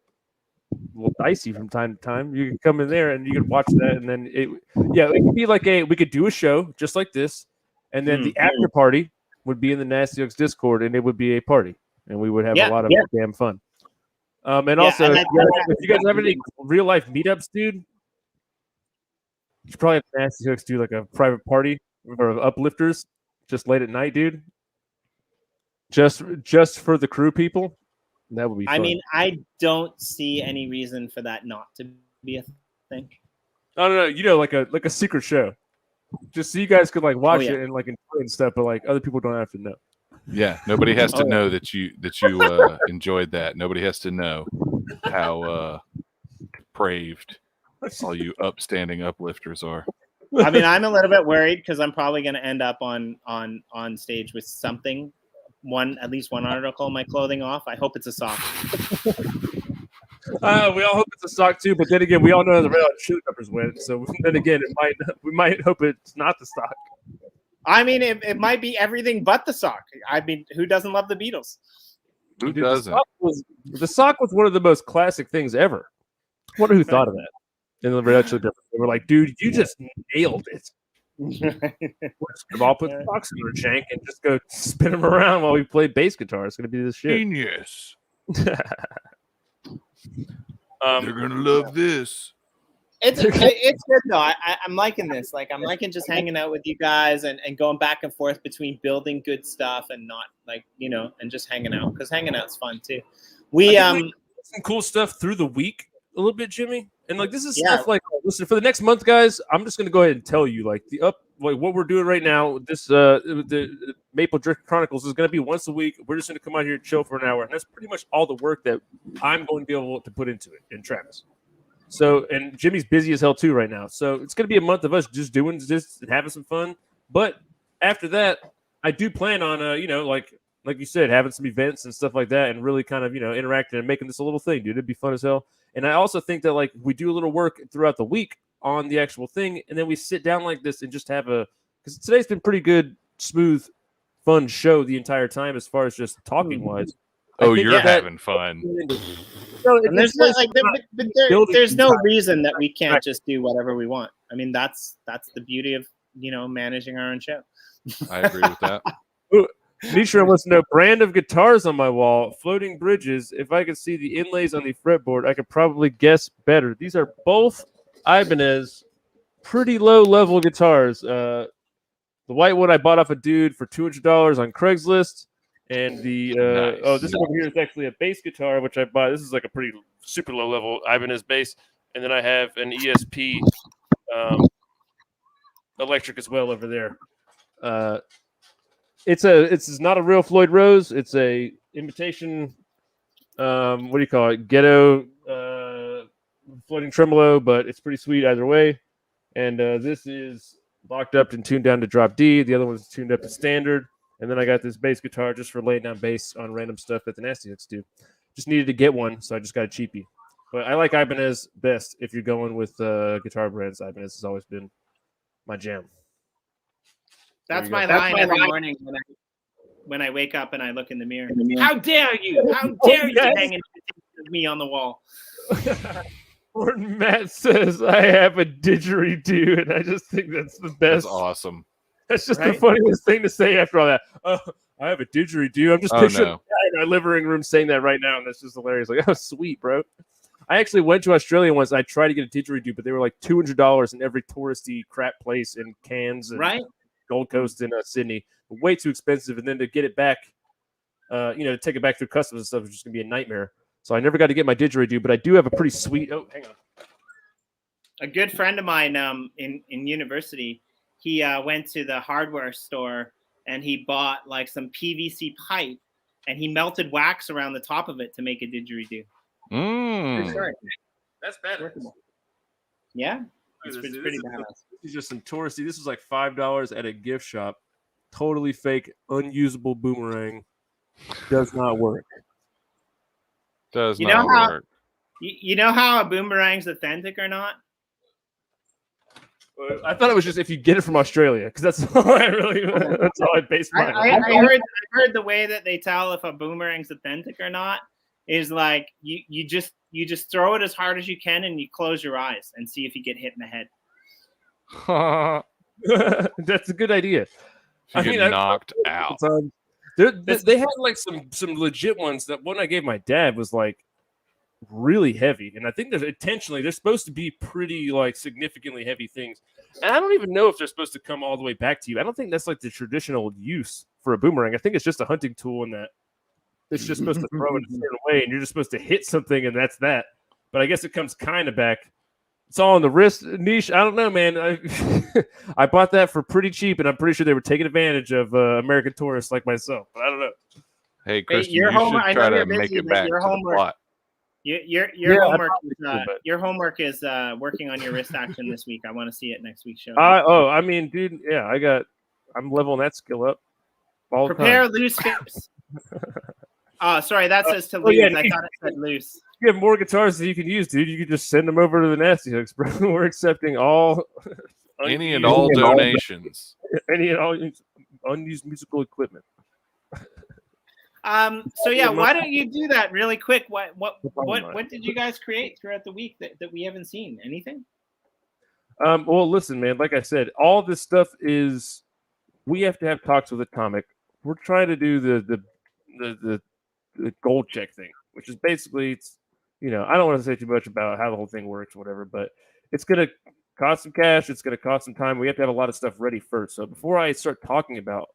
dicey from time to time, you can come in there and you can watch that, and then it could be like we could do a show just like this, and then the after party would be in the Nasty Hooks Discord, and it would be a party, and we would have a lot of damn fun. And also, if you guys have any real life meetups, dude, you should probably have Nasty Hooks do like a private party or uplifters just late at night, dude. Just for the crew people. That would be fun. I mean, I don't see any reason for that not to be a thing. No, you know, like a secret show, just so you guys could like watch yeah. it and like enjoy and stuff, but like other people don't have to know. Yeah, nobody has to Oh, yeah. know that you enjoyed that. Nobody has to know how depraved all you upstanding uplifters are. I mean, I'm a little bit worried because I'm probably going to end up on stage with something, at least one article of my clothing off. I hope it's a sock. We all hope it's a sock too, but then again, we all know the Red Hot Chili Peppers win. So then again, we might hope it's not the sock. I mean, it might be everything but the sock. I mean, who doesn't love the Beatles? Who Dude, doesn't? The sock was one of the most classic things ever. I wonder who thought of that. And the Red Hot Chili Peppers, they were like, "Dude, you just nailed it." We'll all put the socks in our shank and just go spin them around while we play bass guitar. It's gonna be this shit. Genius. Um, They're gonna love this. It's good though. I'm liking this. Like I'm liking just hanging out with you guys and going back and forth between building good stuff and not like and just hanging out because hanging out's fun too. We some cool stuff through the week a little bit, Jimmy. And like this is stuff like listen for the next month, guys. I'm just gonna go ahead and tell you like what we're doing right now. This the Maple Jerky Chronicles is gonna be once a week. We're just gonna come out here and chill for an hour, and that's pretty much all the work that I'm going to be able to put into it. And Travis. So and Jimmy's busy as hell too right now. So it's gonna be a month of us just doing this and having some fun. But after that, I do plan on like you said, having some events and stuff like that, and really kind of interacting and making this a little thing, dude. It'd be fun as hell. And I also think that like we do a little work throughout the week on the actual thing, and then we sit down like this and just have because today's been pretty good, smooth, fun show the entire time as far as just talking wise. Oh, you're having fun. And there's there's no reason that we can't just do whatever we want. I mean, that's the beauty of managing our own show. I agree with that. Mishra wants to know brand of guitars on my wall, floating bridges. If I could see the inlays on the fretboard, I could probably guess better. These are both Ibanez, pretty low level guitars. The white one I bought off a dude for $200 on Craigslist, and the this one over here is actually a bass guitar which I bought. This is like a pretty super low level Ibanez bass, and then I have an ESP electric as well over there. It's not a real Floyd Rose. It's a imitation. What do you call it? Ghetto floating tremolo, but it's pretty sweet either way. And this is locked up and tuned down to drop D. The other one's tuned up to standard. And then I got this bass guitar just for laying down bass on random stuff that the Nasty Hooks do. Just needed to get one, so I just got a cheapie. But I like Ibanez best if you're going with guitar brands. Ibanez has always been my jam. That's my line every morning when I wake up and I look in the mirror. How dare you? How dare you hang with me on the wall? Or Matt says, I have a didgeridoo, and I just think that's the best. That's awesome. That's just the funniest thing to say after all that. Oh, I have a didgeridoo. I'm just picturing the guy in our living room saying that right now, and that's just hilarious. Like, oh, sweet, bro. I actually went to Australia once. I tried to get a didgeridoo, but they were like $200 in every touristy crap place in Cairns and Gold Coast in Sydney. Way too expensive, and then to get it back, to take it back through customs and stuff is just gonna be a nightmare. So I never got to get my didgeridoo, but I do have a pretty sweet. Oh, hang on. A good friend of mine in university, he went to the hardware store and he bought like some PVC pipe and he melted wax around the top of it to make a didgeridoo. That's better. Yeah. It's pretty badass. This is just some touristy. This is like $5 at a gift shop. Totally fake, unusable boomerang. Does not work. Does not work. You know how a boomerang's authentic or not? I thought it was just if you get it from Australia, because that's all I based mine on. I heard the way that they tell if a boomerang's authentic or not is like you just throw it as hard as you can and you close your eyes and see if you get hit in the head. That's a good idea. You get knocked out. They had like some legit ones. That one I gave my dad was like really heavy, and I think they're intentionally they're supposed to be pretty like significantly heavy things. And I don't even know if they're supposed to come all the way back to you. I don't think that's like the traditional use for a boomerang. I think it's just a hunting tool, and that it's just supposed to throw it a certain way, and you're just supposed to hit something, and that's that. But I guess it comes kind of back It's all in the wrist niche. I don't know, man. I bought that for pretty cheap, and I'm pretty sure they were taking advantage of American tourists like myself. But I don't know. Hey, Christian, your you homework- I should know try to you're make busy, it but back your to the homework- plot. Your Yeah, homework is working on your wrist action this week. I want to see it next week's show. I mean, dude, yeah, I'm leveling that skill up. All the Prepare time. loose hips. Oh, sorry, that says to oh, lose. yeah, I thought it said loose. You have more guitars that you can use, dude. You can just send them over to the Nasty Hooks, bro. We're accepting all Any and all donations. Any and all unused musical equipment. So yeah, why don't you do that really quick? What did you guys create throughout the week that we haven't seen? Anything? Well, listen, man. Like I said, all this stuff is we have to have talks with Atomic. We're trying to do the gold check thing, which is basically I don't want to say too much about how the whole thing works, whatever, but it's gonna cost some cash. It's gonna cost some time. We have to have a lot of stuff ready first. So before I start talking about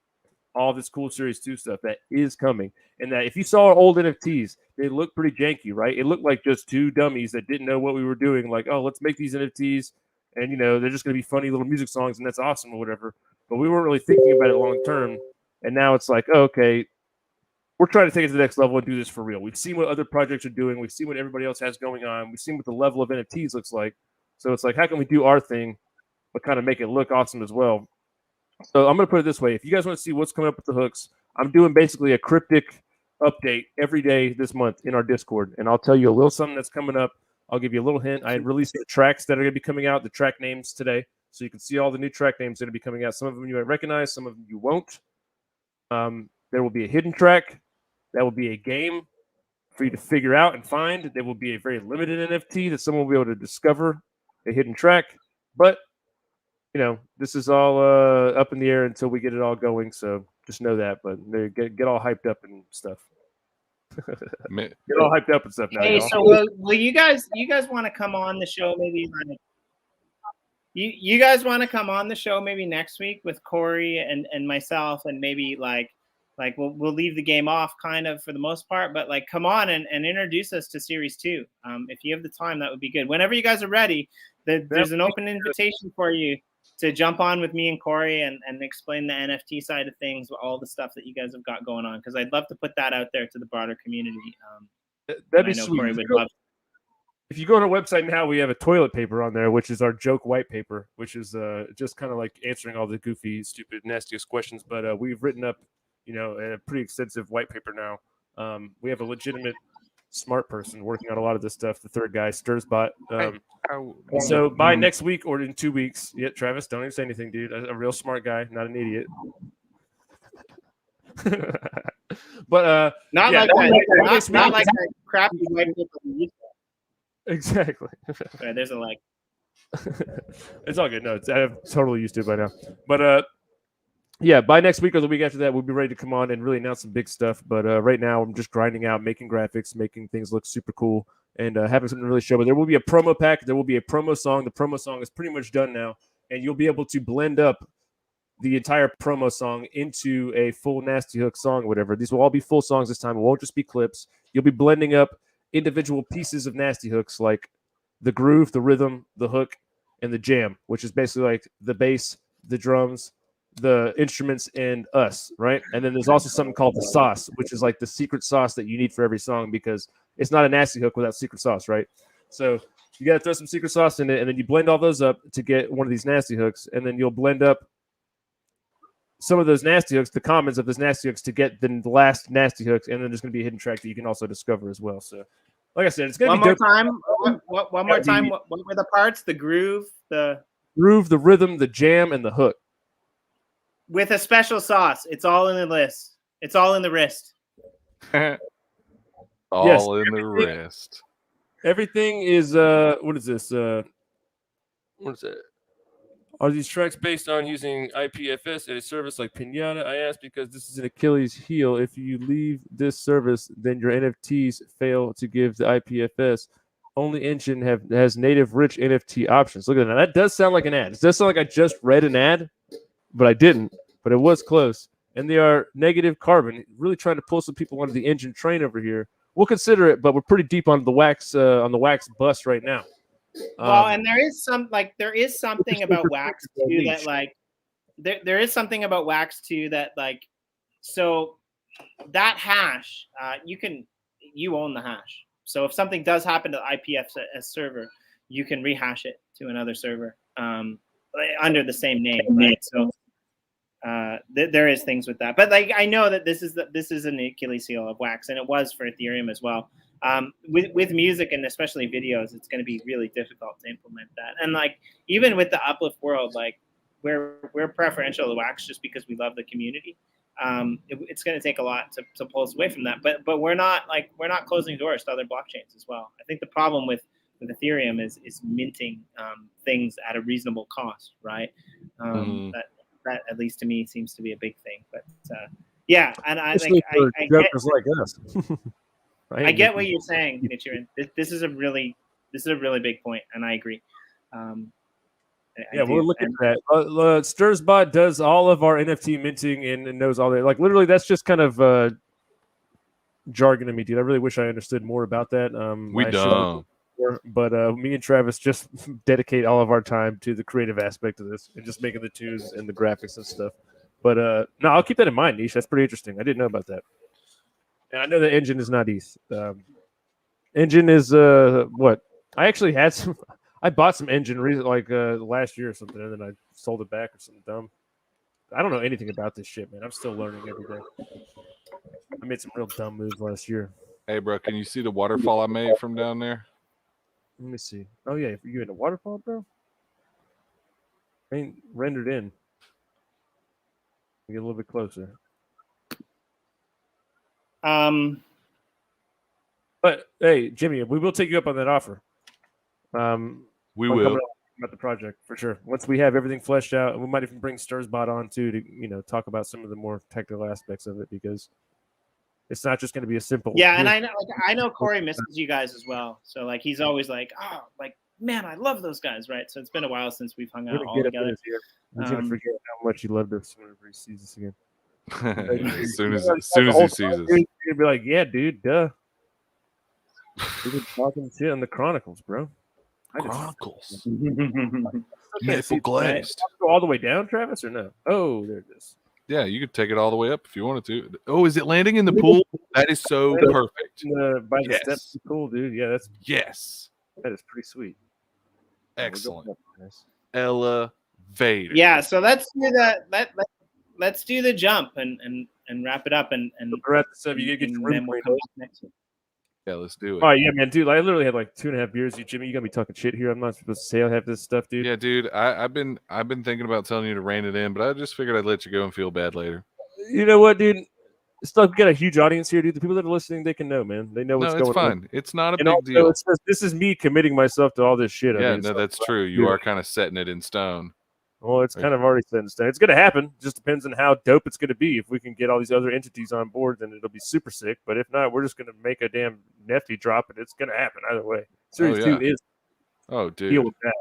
all this cool Series 2 stuff that is coming, and that if you saw our old NFTs, they look pretty janky, right? It looked like just two dummies that didn't know what we were doing. Like, oh, let's make these NFTs, and they're just gonna be funny little music songs, and that's awesome or whatever. But we weren't really thinking about it long term. And now it's like, oh, okay, we're trying to take it to the next level and do this for real. We've seen what other projects are doing. We've seen what everybody else has going on. We've seen what the level of NFTs looks like. So it's like, how can we do our thing, but kind of make it look awesome as well? So I'm going to put it this way. If you guys want to see what's coming up with the hooks, I'm doing basically a cryptic update every day this month in our Discord. And I'll tell you a little something that's coming up. I'll give you a little hint. I released the tracks that are going to be coming out, the track names today. So you can see all the new track names that are going to be coming out. Some of them you might recognize, some of them you won't. There will be a hidden track. That will be a game for you to figure out and find. There will be a very limited NFT that someone will be able to discover a hidden track. But, this is all up in the air until we get it all going. So just know that. But get all hyped up and stuff. Get all hyped up and stuff now. Hey, y'all. so will you guys want to come on the show maybe like you guys want to come on the show maybe next week with Corey and myself, and maybe like we'll leave the game off kind of for the most part, but like come on and introduce us to Series 2. If you have the time, that would be good. Whenever you guys are ready, there's an open invitation for you to jump on with me and Corey and explain the NFT side of things, all the stuff that you guys have got going on, because I'd love to put that out there to the broader community. That'd be sweet. Corey would love. If you go on our website now, we have a toilet paper on there, which is our joke white paper, which is just kind of like answering all the goofy, stupid, nastiest questions. But we've written up, a pretty extensive white paper now. We have a legitimate smart person working on a lot of this stuff. The third guy, Stursbot. So by next week or in 2 weeks, Travis, don't even say anything, dude. A real smart guy, not an idiot. But not like that crappy white paper. Exactly. Right, there's a like. It's all good. No, I'm totally used to it by now. But by next week or the week after that, we'll be ready to come on and really announce some big stuff. But right now, I'm just grinding out, making graphics, making things look super cool, and having something to really show. But there will be a promo pack. There will be a promo song. The promo song is pretty much done now, and you'll be able to blend up the entire promo song into a full Nasty Hook song or whatever. These will all be full songs this time. It won't just be clips. You'll be blending up individual pieces of Nasty Hooks, like the groove, the rhythm, the hook, and the jam, which is basically like the bass, the drums, the instruments, and us, right? And then there's also something called the sauce, which is like the secret sauce that you need for every song, because it's not a Nasty Hook without secret sauce, right? So you got to throw some secret sauce in it, and then you blend all those up to get one of these Nasty Hooks, and then you'll blend up some of those Nasty Hooks, the commons of those Nasty Hooks, to get the last Nasty Hooks, and then there's going to be a hidden track that you can also discover as well. So, like I said, it's going to be one more time. What were the parts? The groove, the rhythm, the jam, and the hook. With a special sauce. It's all in the list. It's all in the wrist. All in the wrist. Everything is what is this? What is it? Are these tracks based on using IPFS at a service like Pinata? I ask because this is an Achilles heel. If you leave this service, then your NFTs fail to give the IPFS. Only engine has native rich NFT options. Look at that. That does sound like an ad. It does sound like I just read an ad, but I didn't. But it was close. And they are negative carbon. Really trying to pull some people onto the engine train over here. We'll consider it, but we're pretty deep on the wax bus right now. Well, and there is something about wax too that like there is something about wax too that like so that hash you own the hash. So if something does happen to the IPFS server, you can rehash it to another server under the same name, right? So there is things with that, but like I know that this is an Achilles heel of wax, and it was for Ethereum as well. With music and especially videos, it's going to be really difficult to implement that. And like even with the Uplift World, like we're preferential to wax just because we love the community. It's going to take a lot to pull us away from that. But we're not closing doors to other blockchains as well. I think the problem with Ethereum is minting things at a reasonable cost, right? That at least to me seems to be a big thing. But yeah, and I think I get like us. I get what you're saying, Nichiren. This is a really big point, and I agree. We're looking at that. Sturzbot does all of our NFT minting and knows all that. Like literally, that's just kind of jargon to me, dude. I really wish I understood more about that. We don't. But me and Travis just dedicate all of our time to the creative aspect of this and just making the tunes and the graphics and stuff. But no, I'll keep that in mind, Nish. That's pretty interesting. I didn't know about that. And I know the engine is not ETH. Engine is what? I actually had some. I bought some engine last year or something, and then I sold it back or something dumb. I don't know anything about this shit, man. I'm still learning every day. I made some real dumb moves last year. Hey, bro, can you see the waterfall I made from down there? Let me see. Oh yeah, you in a waterfall, bro? Ain't rendered in. Get a little bit closer. But hey, Jimmy, we will take you up on that offer. We will about the project for sure. Once we have everything fleshed out, and we might even bring Sturzbot on too to talk about some of the more technical aspects of it, because it's not just going to be a simple. Yeah, and I know Corey misses you guys as well. So like he's always like, oh, like man, I love those guys, right? So it's been a while since we've hung out all together. He's gonna forget how much he loved us whenever he sees us again. as soon as he sees us, he's gonna be like, "Yeah, dude, duh." We've been talking shit on the Chronicles, bro. Chronicles. Maple Glazed. Go all the way down, Travis, or no? Oh, there it is. Yeah, you could take it all the way up if you wanted to. Oh, is it landing in the pool? That is so perfect. By the steps, cool, dude. Yeah, that is pretty sweet. Excellent. Elevator. Yeah, so let's do that. Let's do the jump and wrap it up and wrap this up. You get your room we'll come back next week. Yeah, let's do it. Oh yeah, man, dude. I literally had like 2.5 beers. You, Jimmy, you gotta be talking shit here. I'm not supposed to say I have this stuff, dude. Yeah, dude. I've been thinking about telling you to rein it in, but I just figured I'd let you go and feel bad later. You know what, dude? Still got a huge audience here, dude. The people that are listening, they can know, man. They know what's going on. It's fine. It's not a big deal. This is me committing myself to all this shit. Yeah, no, that's true. You are kind of setting it in stone. Well, it's kind of already set in stone. It's going to happen. Just depends on how dope it's going to be. If we can get all these other entities on board, then it'll be super sick. But if not, we're just going to make a damn nifty drop, and it's going to happen either way. Series 2 is. Oh, dude. Deal with that.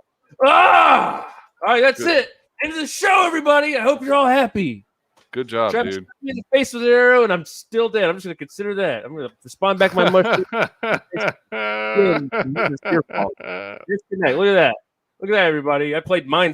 All right, that's it. End of the show, everybody. I hope you're all happy. Good job, Travis dude. me in the face with an arrow, and I'm still dead. I'm just going to consider that. I'm going to respond back to my mushroom. It's your fault. Disconnect. Look at that. Look at that, everybody. I played Mind